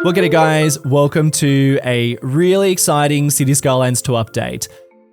Well, g'day guys, welcome to a really exciting City Skylines 2 update.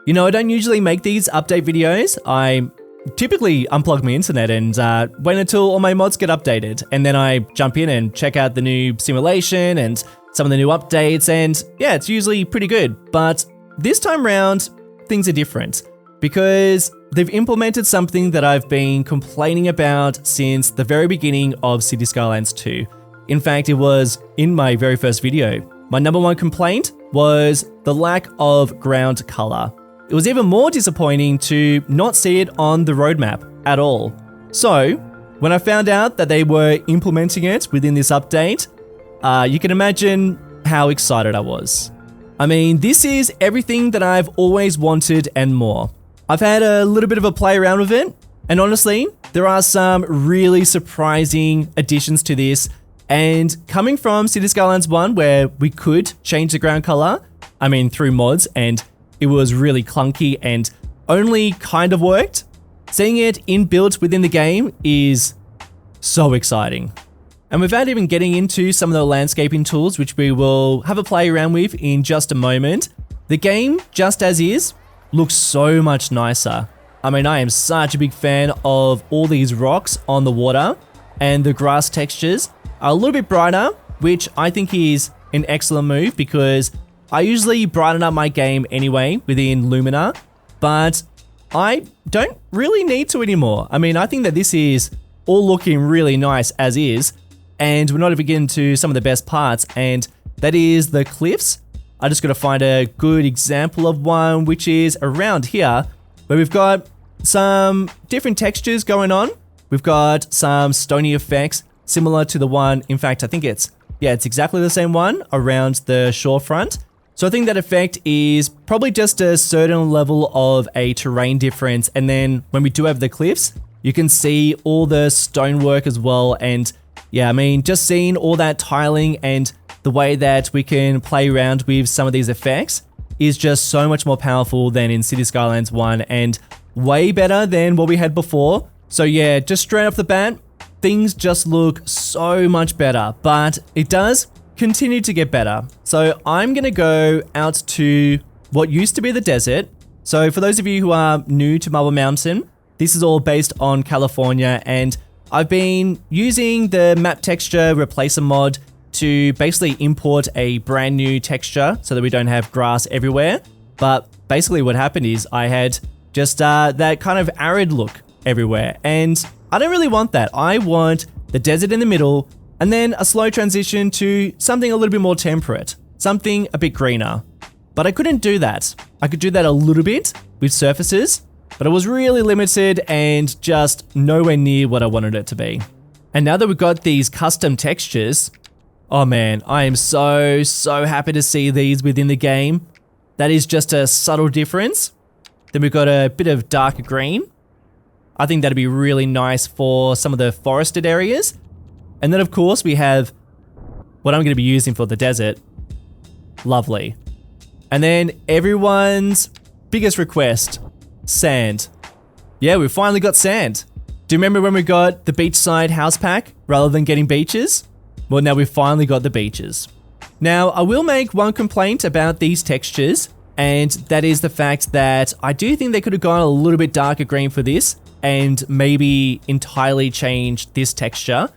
You know, I don't usually make these update videos. I typically unplug my internet and wait until all my mods get updated. And then I jump in and check out the new simulation and some of the new updates. And yeah, it's usually pretty good. But this time round, things are different because they've implemented something that I've been complaining about since the very beginning of City Skylines 2. In fact, it was in my very first video. My number one complaint was the lack of ground color. It was even more disappointing to not see it on the roadmap at all. So, when I found out that they were implementing it within this update, you can imagine how excited I was. I mean, this is everything that I've always wanted and more. I've had a little bit of a play around with it, and honestly, there are some really surprising additions to this. And coming from City Skylines 1, where we could change the ground color, I mean through mods, and it was really clunky and only kind of worked, seeing it inbuilt within the game is so exciting. And without even getting into some of the landscaping tools, which we will have a play around with in just a moment, the game, just as is, looks so much nicer. I mean, I am such a big fan of all these rocks on the water, and the grass textures are a little bit brighter, which I think is an excellent move because I usually brighten up my game anyway within Lumina, but I don't really need to anymore. I mean, I think that this is all looking really nice as is, and we're not even getting to some of the best parts, and that is the cliffs. I just got to find a good example of one, which is around here, where we've got some different textures going on. We've got some stony effects, similar to the one, in fact, I think it's exactly the same one around the shorefront. So I think that effect is probably just a certain level of a terrain difference. And then when we do have the cliffs, you can see all the stonework as well. And yeah, I mean, just seeing all that tiling and the way that we can play around with some of these effects is just so much more powerful than in City Skylines 1 and way better than what we had before. So yeah, just straight off the bat, things just look so much better, but it does continue to get better. So I'm gonna go out to what used to be the desert. So for those of you who are new to Marble Mountain, this is all based on California, and I've been using the map texture replacer mod to basically import a brand new texture so that we don't have grass everywhere. But basically what happened is I had just that kind of arid look everywhere, and I don't really want that. I want the desert in the middle and then a slow transition to something a little bit more temperate, something a bit greener. But I couldn't do that. I could do that a little bit with surfaces, but it was really limited and just nowhere near what I wanted it to be. And now that we've got these custom textures, oh man, I am so happy to see these within the game. That is just a subtle difference. Then we've got a bit of darker green. I think that'd be really nice for some of the forested areas. And then of course we have what I'm going to be using for the desert. Lovely. And then everyone's biggest request, sand. Yeah, we finally got sand. Do you remember when we got the beachside house pack rather than getting beaches? Well, now we've finally got the beaches. Now, I will make one complaint about these textures, and that is the fact that I do think they could have gone a little bit darker green for this and maybe entirely change this texture.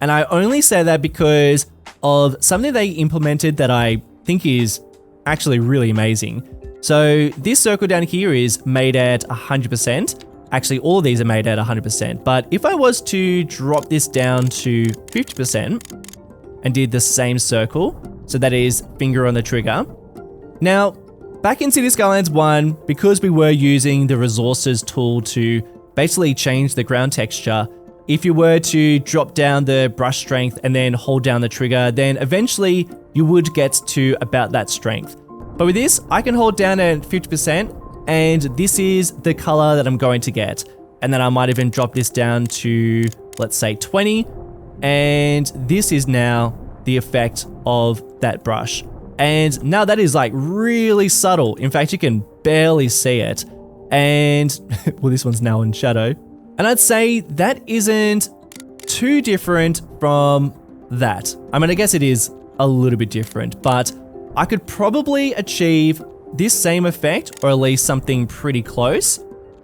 And I only say that because of something they implemented that I think is actually really amazing. So this circle down here is made at 100%. Actually, all of these are made at 100%. But if I was to drop this down to 50% and did the same circle, so that is finger on the trigger. Now, back in City Skylines 1, because we were using the resources tool to basically change the ground texture, if you were to drop down the brush strength and then hold down the trigger, then eventually you would get to about that strength. But with this, I can hold down at 50%, and this is the color that I'm going to get. And then I might even drop this down to, let's say 20, and this is now the effect of that brush. And now that is like really subtle. In fact, you can barely see it. And well, this one's now in shadow. And I'd say that isn't too different from that. I mean, I guess it is a little bit different, but I could probably achieve this same effect, or at least something pretty close.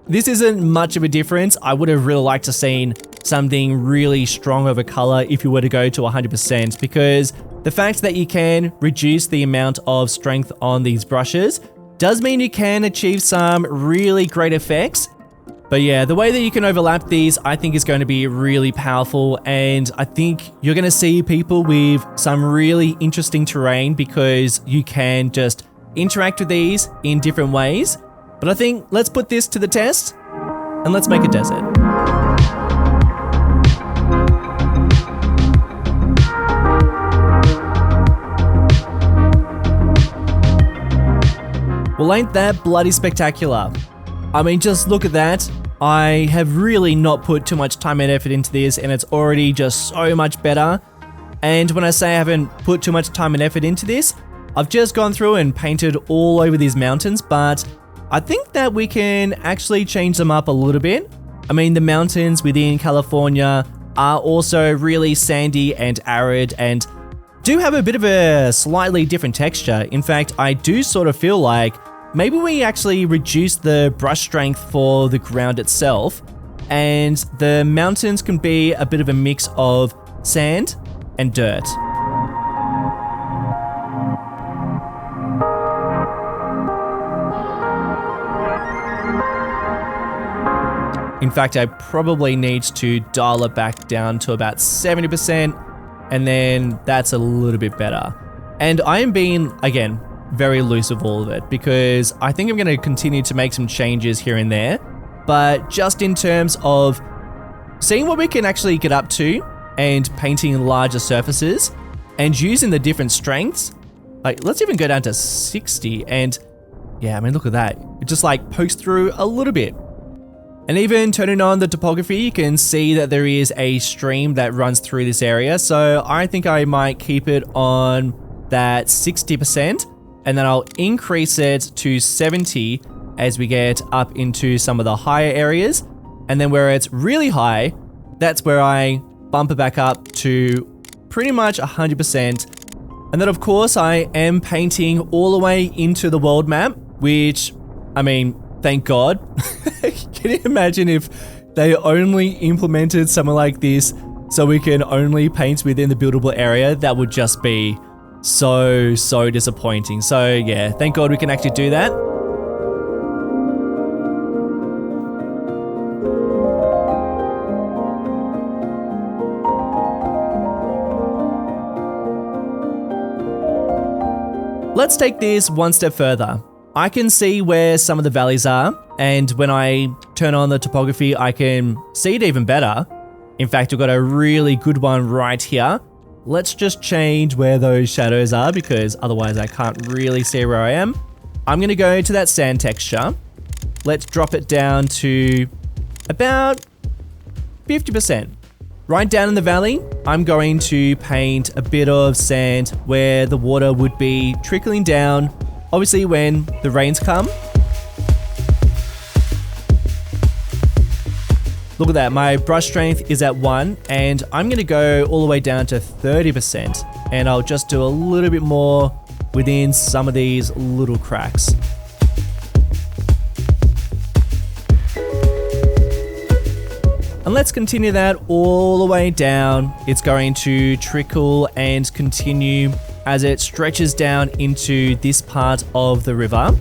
This isn't much of a difference. I would have really liked to seen something really strong of a color if you were to go to 100%, because the fact that you can reduce the amount of strength on these brushes does mean you can achieve some really great effects. But yeah, the way that you can overlap these, I think is going to be really powerful, and I think you're going to see people with some really interesting terrain because you can just interact with these in different ways. But I think let's put this to the test and let's make a desert. Well, ain't that bloody spectacular? I mean, just look at that. I have really not put too much time and effort into this, and it's already just so much better. And when I say I haven't put too much time and effort into this, I've just gone through and painted all over these mountains, but I think that we can actually change them up a little bit. I mean, the mountains within California are also really sandy and arid and do have a bit of a slightly different texture. In fact, I do sort of feel like maybe we actually reduce the brush strength for the ground itself, and the mountains can be a bit of a mix of sand and dirt. In fact, I probably need to dial it back down to about 70%, and then that's a little bit better. And I am being, again, very loose with all of it because I think I'm going to continue to make some changes here and there. But just in terms of seeing what we can actually get up to and painting larger surfaces and using the different strengths, like let's even go down to 60, and yeah, I mean, look at that. It just like pokes through a little bit. And even turning on the topography, you can see that there is a stream that runs through this area. So I think I might keep it on that 60%, and then I'll increase it to 70 as we get up into some of the higher areas. And then where it's really high, that's where I bump it back up to pretty much 100%. And then of course I am painting all the way into the world map, which, I mean, thank God. Can you imagine if they only implemented something like this so we can only paint within the buildable area? That would just be so disappointing. So yeah, thank God we can actually do that. Let's take this one step further. I can see where some of the valleys are, and when I turn on the topography, I can see it even better. In fact, we've got a really good one right here. Let's just change where those shadows are because otherwise I can't really see where I am. I'm going to go to that sand texture. Let's drop it down to about 50%. Right down in the valley, I'm going to paint a bit of sand where the water would be trickling down, obviously when the rains come. Look at that, my brush strength is at 1, and I'm going to go all the way down to 30%, and I'll just do a little bit more within some of these little cracks. And let's continue that all the way down. It's going to trickle and continue as it stretches down into this part of the river.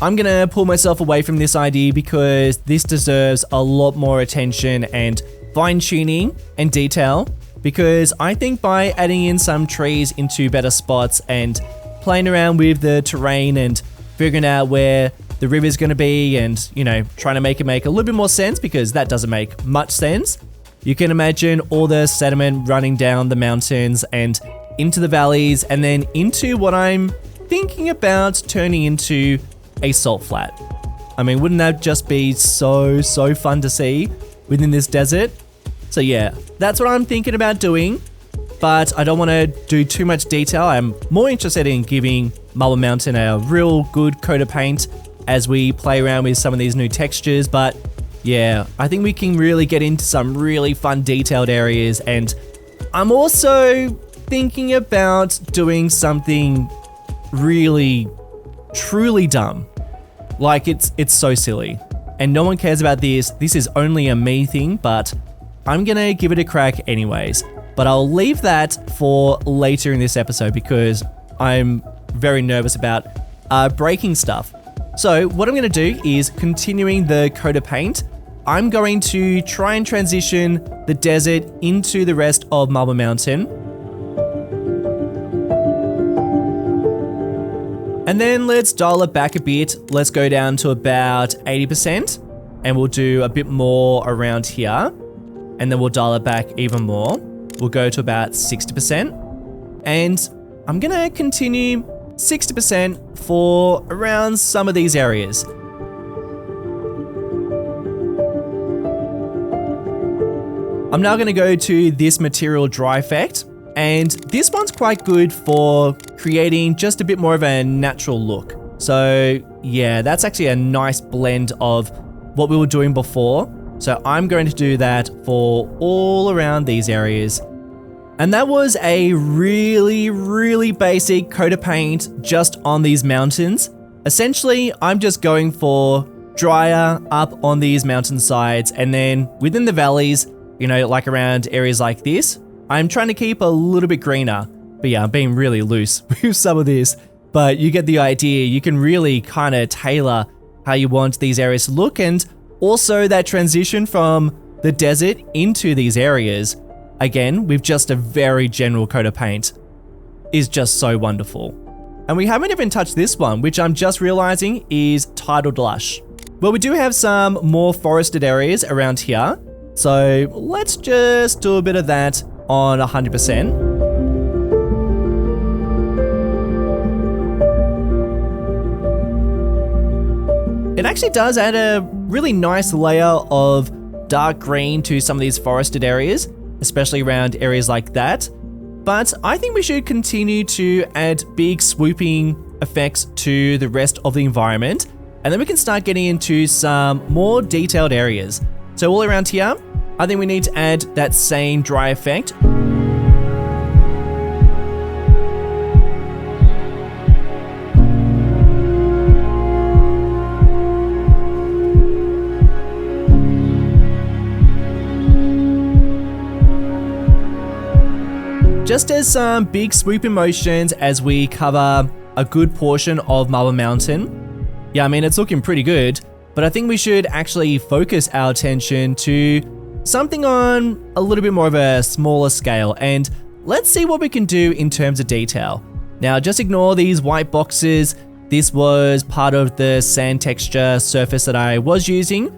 I'm gonna pull myself away from this idea because this deserves a lot more attention and fine-tuning and detail, because I think by adding in some trees into better spots and playing around with the terrain and figuring out where the river is going to be and, you know, trying to make it make a little bit more sense, because that doesn't make much sense. You can imagine all the sediment running down the mountains and into the valleys and then into what I'm thinking about turning into a salt flat. I mean, wouldn't that just be so fun to see within this desert? So yeah, that's what I'm thinking about doing, but I don't want to do too much detail. I'm more interested in giving Marble Mountain a real good coat of paint as we play around with some of these new textures. But Yeah, I think we can really get into some really fun detailed areas, and I'm also thinking about doing something really, truly dumb. Like it's so silly, and no one cares about this. This is only a me thing, but I'm gonna give it a crack anyways. But I'll leave that for later in this episode because I'm very nervous about breaking stuff. So what I'm gonna do is, continuing the coat of paint, I'm going to try and transition the desert into the rest of Marble Mountain. And then let's dial it back a bit. Let's go down to about 80%, and we'll do a bit more around here. And then we'll dial it back even more. We'll go to about 60%. And I'm gonna continue 60% for around some of these areas. I'm now going to go to this material dry effect, and this one's quite good for creating just a bit more of a natural look. So yeah, that's actually a nice blend of what we were doing before. So I'm going to do that for all around these areas. And that was a really, really basic coat of paint just on these mountains. Essentially, I'm just going for drier up on these mountain sides, and then within the valleys, you know, like around areas like this, I'm trying to keep a little bit greener. But yeah, I'm being really loose with some of this, but you get the idea. You can really kind of tailor how you want these areas to look, and also that transition from the desert into these areas, again, with just a very general coat of paint, is just so wonderful. And we haven't even touched this one, which I'm just realizing is Tidal Lush. Well, we do have some more forested areas around here. So let's just do a bit of that on 100%. It actually does add a really nice layer of dark green to some of these forested areas, especially around areas like that. But I think we should continue to add big swooping effects to the rest of the environment, and then we can start getting into some more detailed areas. So all around here, I think we need to add that same dry effect. Just as some big swooping motions as we cover a good portion of Marble Mountain. Yeah, I mean, it's looking pretty good, but I think we should actually focus our attention to something on a little bit more of a smaller scale, and let's see what we can do in terms of detail. Now, just ignore these white boxes. This was part of the sand texture surface that I was using,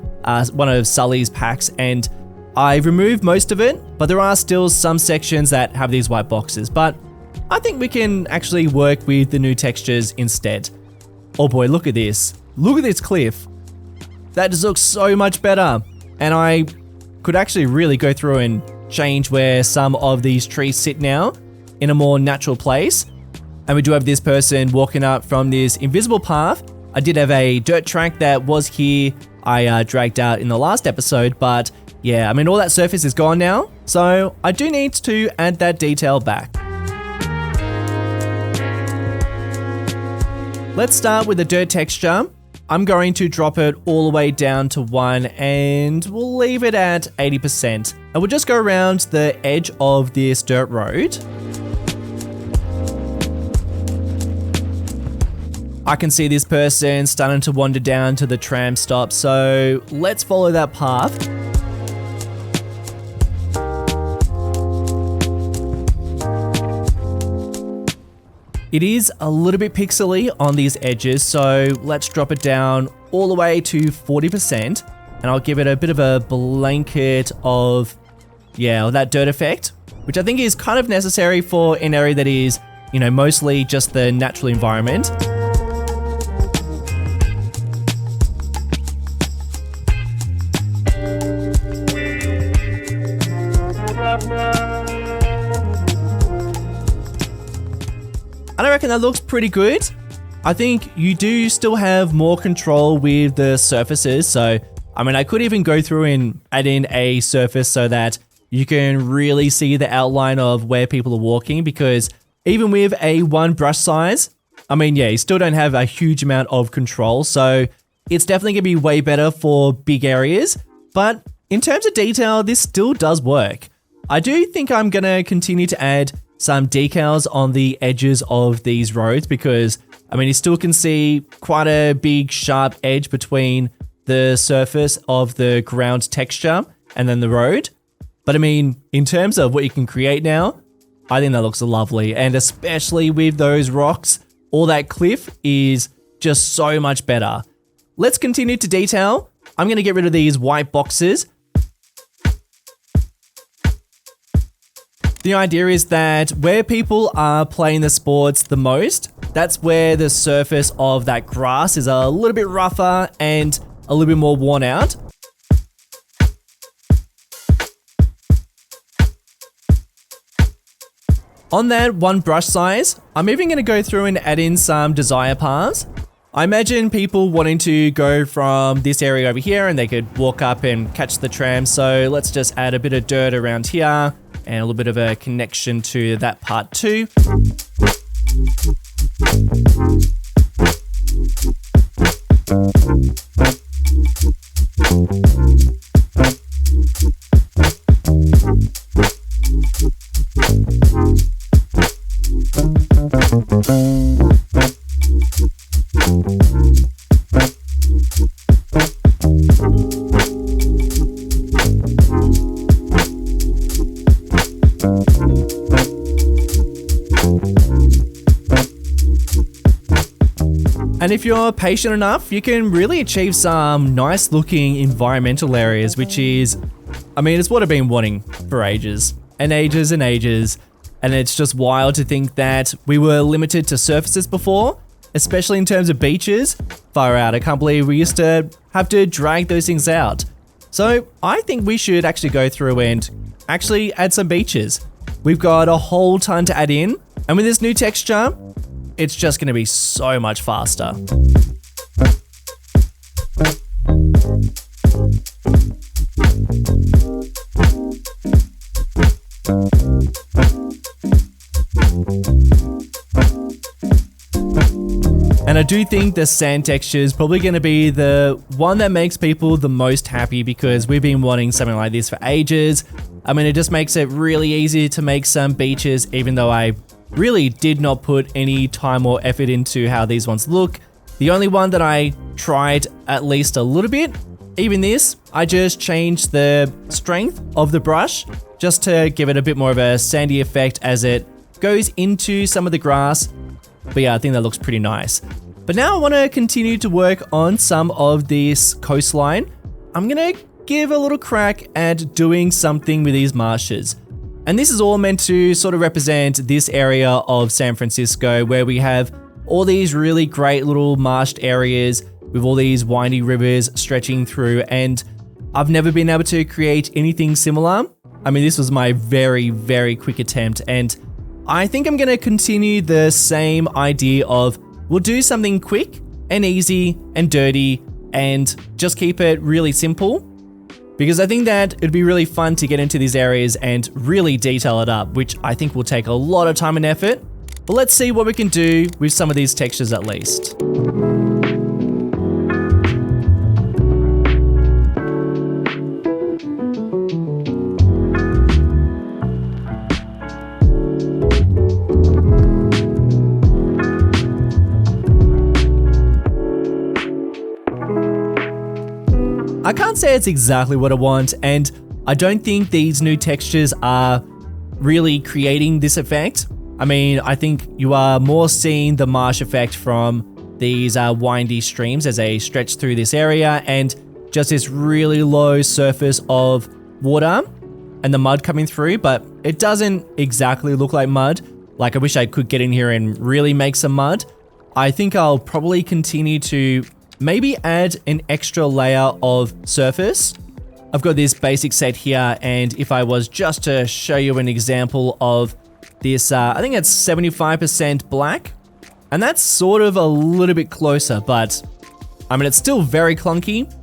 one of Sully's packs, and I removed most of it, but there are still some sections that have these white boxes, but I think we can actually work with the new textures instead. Oh boy, look at this. Look at this cliff. That just looks so much better. And I could actually really go through and change where some of these trees sit now in a more natural place. And we do have this person walking up from this invisible path. I did have a dirt track that was here. I dragged out in the last episode, but yeah, I mean, all that surface is gone now. So I do need to add that detail back. Let's start with the dirt texture. I'm going to drop it all the way down to 1, and we'll leave it at 80%. And we'll just go around the edge of this dirt road. I can see this person starting to wander down to the tram stop, so let's follow that path. It is a little bit pixely on these edges, so let's drop it down all the way to 40%, and I'll give it a bit of a blanket of, yeah, that dirt effect, which I think is kind of necessary for an area that is, you know, mostly just the natural environment. And I reckon that looks pretty good. I think you do still have more control with the surfaces, so I mean, I could even go through and add in a surface so that you can really see the outline of where people are walking, because even with a one brush size, I mean, yeah, you still don't have a huge amount of control. So it's definitely gonna be way better for big areas. But in terms of detail, this still does work. I do think I'm gonna continue to add some decals on the edges of these roads because, I mean, you still can see quite a big sharp edge between the surface of the ground texture and then the road. But I mean, in terms of what you can create now, I think that looks lovely. And especially with those rocks, all that cliff is just so much better. Let's continue to detail. I'm gonna get rid of these white boxes. The idea is that where people are playing the sports the most, that's where the surface of that grass is a little bit rougher and a little bit more worn out. On that one brush size, I'm even going to go through and add in some desire paths. I imagine people wanting to go from this area over here and they could walk up and catch the tram. So let's just add a bit of dirt around here and a little bit of a connection to that part too. And if you're patient enough, you can really achieve some nice looking environmental areas, which is, I mean, it's what I've been wanting for ages and ages and ages. And it's just wild to think that we were limited to surfaces before, especially in terms of beaches. Far out, I can't believe we used to have to drag those things out. So I think we should actually go through and actually add some beaches. We've got a whole ton to add in. And with this new texture, it's just going to be so much faster. And I do think the sand texture is probably going to be the one that makes people the most happy because we've been wanting something like this for ages. I mean, it just makes it really easy to make some beaches, even though I really did not put any time or effort into how these ones look. The only one that I tried at least a little bit, even this, I just changed the strength of the brush just to give it a bit more of a sandy effect as it goes into some of the grass. But yeah, I think that looks pretty nice. But now I want to continue to work on some of this coastline. I'm going to give a little crack at doing something with these marshes. And this is all meant to sort of represent this area of San Francisco where we have all these really great little marshed areas with all these windy rivers stretching through. And I've never been able to create anything similar. I mean, this was my very, very quick attempt. And I think I'm going to continue the same idea of we'll do something quick and easy and dirty and just keep it really simple. Because I think that it'd be really fun to get into these areas and really detail it up, which I think will take a lot of time and effort. But let's see what we can do with some of these textures at least. I can't say it's exactly what I want, and I don't think these new textures are really creating this effect. I mean, I think you are more seeing the marsh effect from these windy streams as they stretch through this area and just this really low surface of water and the mud coming through, but it doesn't exactly look like mud. Like, I wish I could get in here and really make some mud. I think I'll probably continue to maybe add an extra layer of surface. I've got this basic set here, and if I was just to show you an example of this, I think it's 75% black, and that's sort of a little bit closer, but I mean, it's still very clunky.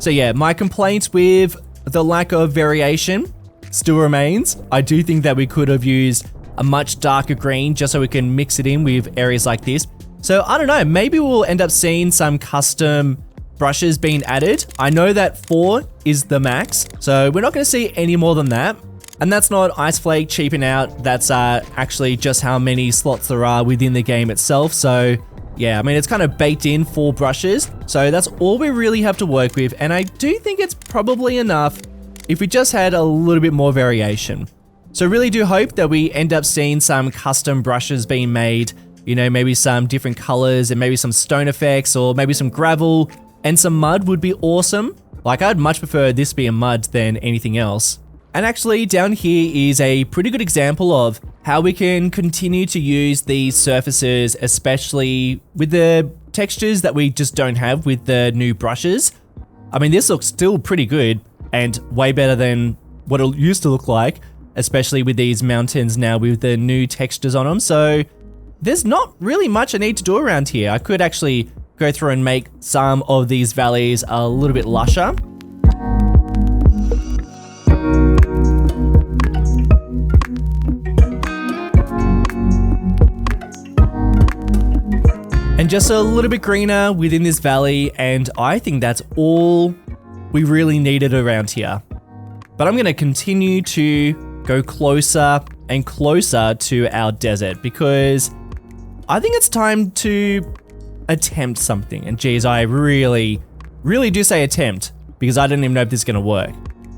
So yeah, my complaint with the lack of variation still remains. I do think that we could have used a much darker green just so we can mix it in with areas like this. So I don't know, maybe we'll end up seeing some custom brushes being added. I know that 4 is the max, so we're not going to see any more than that. And that's not Iceflake cheaping out, that's actually just how many slots there are within the game itself. So yeah, I mean, it's kind of baked in 4 brushes, so that's all we really have to work with. And I do think it's probably enough if we just had a little bit more variation. So really do hope that we end up seeing some custom brushes being made, you know, maybe some different colors and maybe some stone effects or maybe some gravel and some mud would be awesome. Like, I'd much prefer this be a mud than anything else. And actually down here is a pretty good example of how we can continue to use these surfaces, especially with the textures that we just don't have with the new brushes. I mean, this looks still pretty good and way better than what it used to look like, especially with these mountains now with the new textures on them. So there's not really much I need to do around here. I could actually go through and make some of these valleys a little bit lusher. And just a little bit greener within this valley, and I think that's all we really needed around here. But I'm gonna continue to go closer and closer to our desert because I think it's time to attempt something. And geez, I really do say attempt because I don't even know if this is gonna work.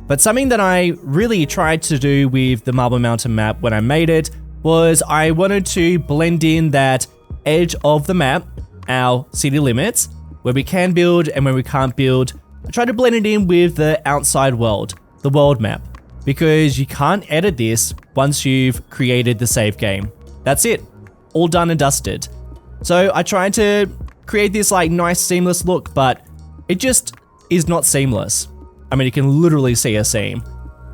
But something that I really tried to do with the Marble Mountain map when I made it was I wanted to blend in that edge of the map, our city limits, where we can build and where we can't build. I tried to blend it in with the outside world, the world map, because you can't edit this once you've created the save game. That's it, all done and dusted. So I tried to create this like nice seamless look, but it just is not seamless. I mean, you can literally see a seam.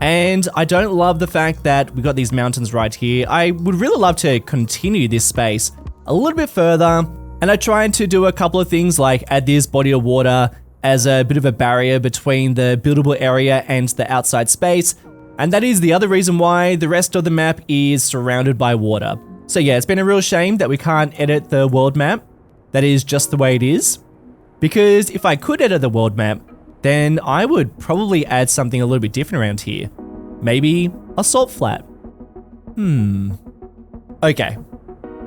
And I don't love the fact that we got these mountains right here. I would really love to continue this space a little bit further. And I tried to do a couple of things like add this body of water as a bit of a barrier between the buildable area and the outside space. And that is the other reason why the rest of the map is surrounded by water. So yeah, it's been a real shame that we can't edit the world map. That is just the way it is. Because if I could edit the world map, then I would probably add something a little bit different around here. Maybe a salt flat. Okay,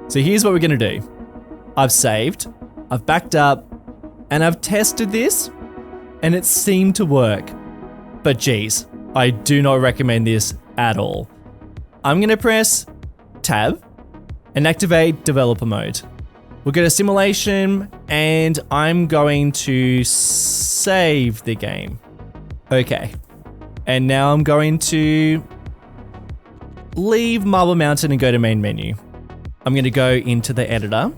so here's what we're gonna do. I've saved, I've backed up, and I've tested this, and it seemed to work. But geez, I do not recommend this at all. I'm gonna press Tab and activate developer mode. We'll go to simulation, and I'm going to save the game. Okay, and now I'm going to leave Marble Mountain and go to main menu. I'm gonna go into the editor.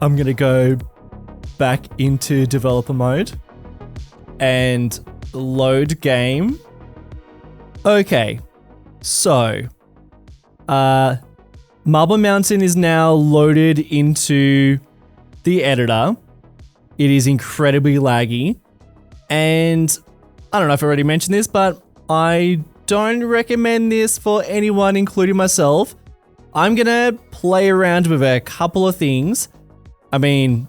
I'm gonna go back into developer mode and load game. Okay, so Marble Mountain is now loaded into the editor. It is incredibly laggy, and I don't know if I already mentioned this, but I don't recommend this for anyone, including myself. I'm gonna play around with a couple of things. I mean,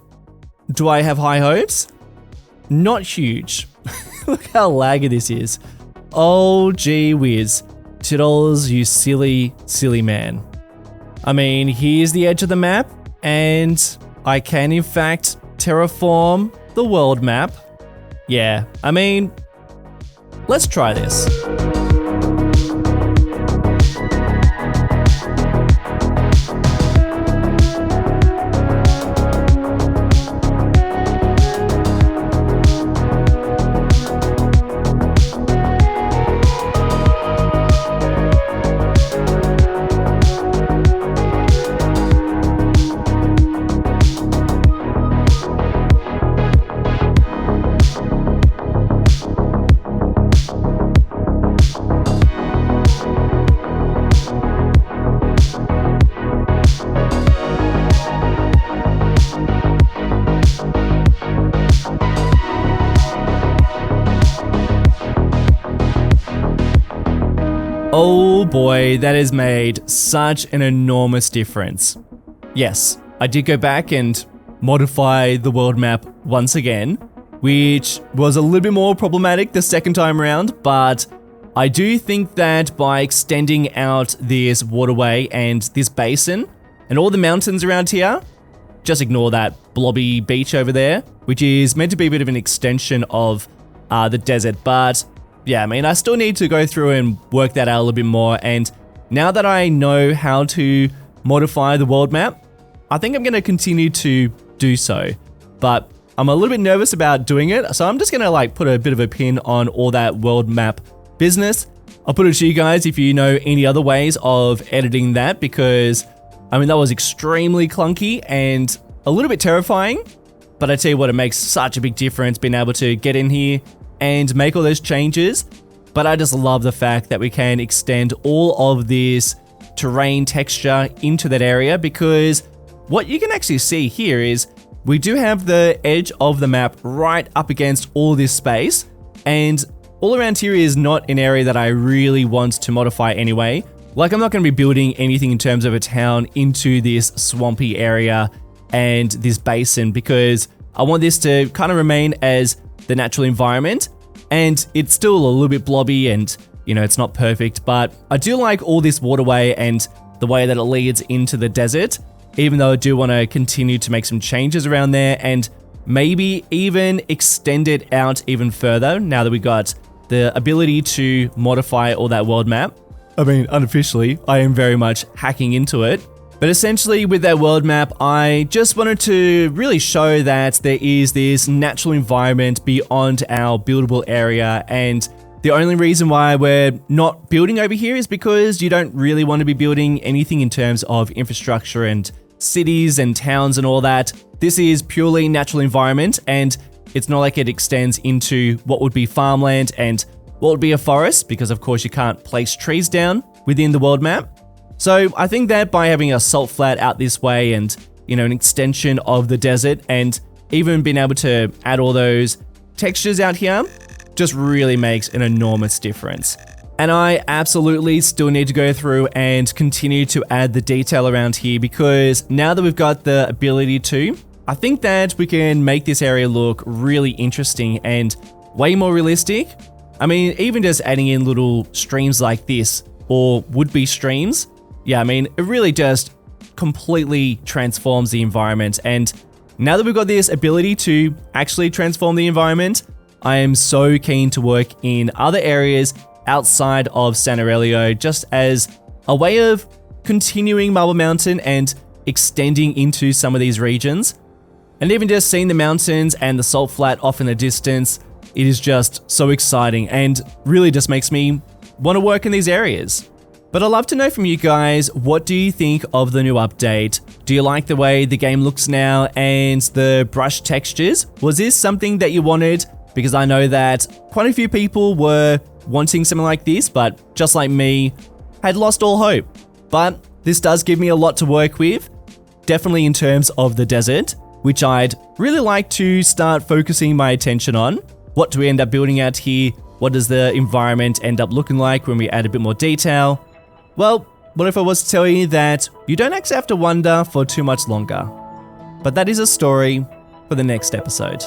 do I have high hopes? Not huge. Look how laggy this is. Oh gee whiz. $2, you silly, silly man. I mean, here's the edge of the map, and I can in fact terraform the world map. Yeah, I mean, let's try this. Oh boy, that has made such an enormous difference. Yes, I did go back and modify the world map once again, which was a little bit more problematic the second time around, but I do think that by extending out this waterway and this basin and all the mountains around here, just ignore that blobby beach over there, which is meant to be a bit of an extension of the desert. But yeah, I mean, I still need to go through and work that out a little bit more. And now that I know how to modify the world map, I think I'm going to continue to do so. But I'm a little bit nervous about doing it, so I'm just going to like put a bit of a pin on all that world map business. I'll put it to you guys if you know any other ways of editing that, because I mean, that was extremely clunky and a little bit terrifying, but I tell you what, it makes such a big difference being able to get in here and make all those changes. But I just love the fact that we can extend all of this terrain texture into that area, because what you can actually see here is we do have the edge of the map right up against all this space, and all around here is not an area that I really want to modify anyway. Like, I'm not going to be building anything in terms of a town into this swampy area and this basin, because I want this to kind of remain as the natural environment. And it's still a little bit blobby and, you know, it's not perfect, but I do like all this waterway and the way that it leads into the desert, even though I do want to continue to make some changes around there and maybe even extend it out even further now that we got the ability to modify all that world map. I mean, unofficially, I am very much hacking into it. But essentially with that world map, I just wanted to really show that there is this natural environment beyond our buildable area. And the only reason why we're not building over here is because you don't really want to be building anything in terms of infrastructure and cities and towns and all that. This is purely natural environment, and it's not like it extends into what would be farmland and what would be a forest, because of course you can't place trees down within the world map. So I think that by having a salt flat out this way and, you know, an extension of the desert and even being able to add all those textures out here just really makes an enormous difference. And I absolutely still need to go through and continue to add the detail around here, because now that we've got the ability to, I think that we can make this area look really interesting and way more realistic. I mean, even just adding in little streams like this, or would-be streams, yeah, I mean, it really just completely transforms the environment. And now that we've got this ability to actually transform the environment, I am so keen to work in other areas outside of San Aurelio, just as a way of continuing Marble Mountain and extending into some of these regions. And even just seeing the mountains and the salt flat off in the distance, it is just so exciting and really just makes me want to work in these areas. But I'd love to know from you guys, what do you think of the new update? Do you like the way the game looks now and the brush textures? Was this something that you wanted? Because I know that quite a few people were wanting something like this, but just like me, had lost all hope. But this does give me a lot to work with, definitely in terms of the desert, which I'd really like to start focusing my attention on. What do we end up building out here? What does the environment end up looking like when we add a bit more detail? Well, what if I was to tell you that you don't actually have to wonder for too much longer? But that is a story for the next episode.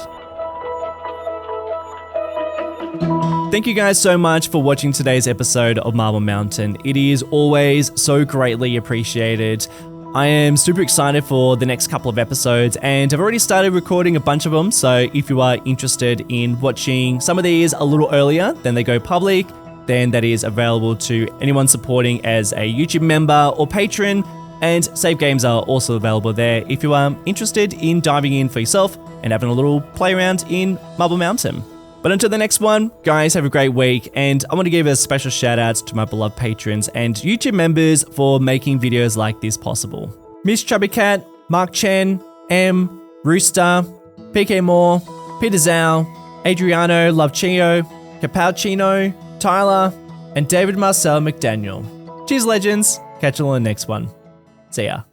Thank you guys so much for watching today's episode of Marble Mountain. It is always so greatly appreciated. I am super excited for the next couple of episodes, and I've already started recording a bunch of them, so if you are interested in watching some of these a little earlier than they go public, then that is available to anyone supporting as a YouTube member or patron, and save games are also available there if you are interested in diving in for yourself and having a little play around in Marble Mountain. But until the next one, guys, have a great week, and I want to give a special shout out to my beloved patrons and YouTube members for making videos like this possible. Miss Chubby Cat, Mark Chen, M, Rooster, PK Moore, Peter Zhao, Adriano Lovchio, Capauccino, Tyler, and David Marcel McDaniel. Cheers, legends. Catch you on the next one. See ya.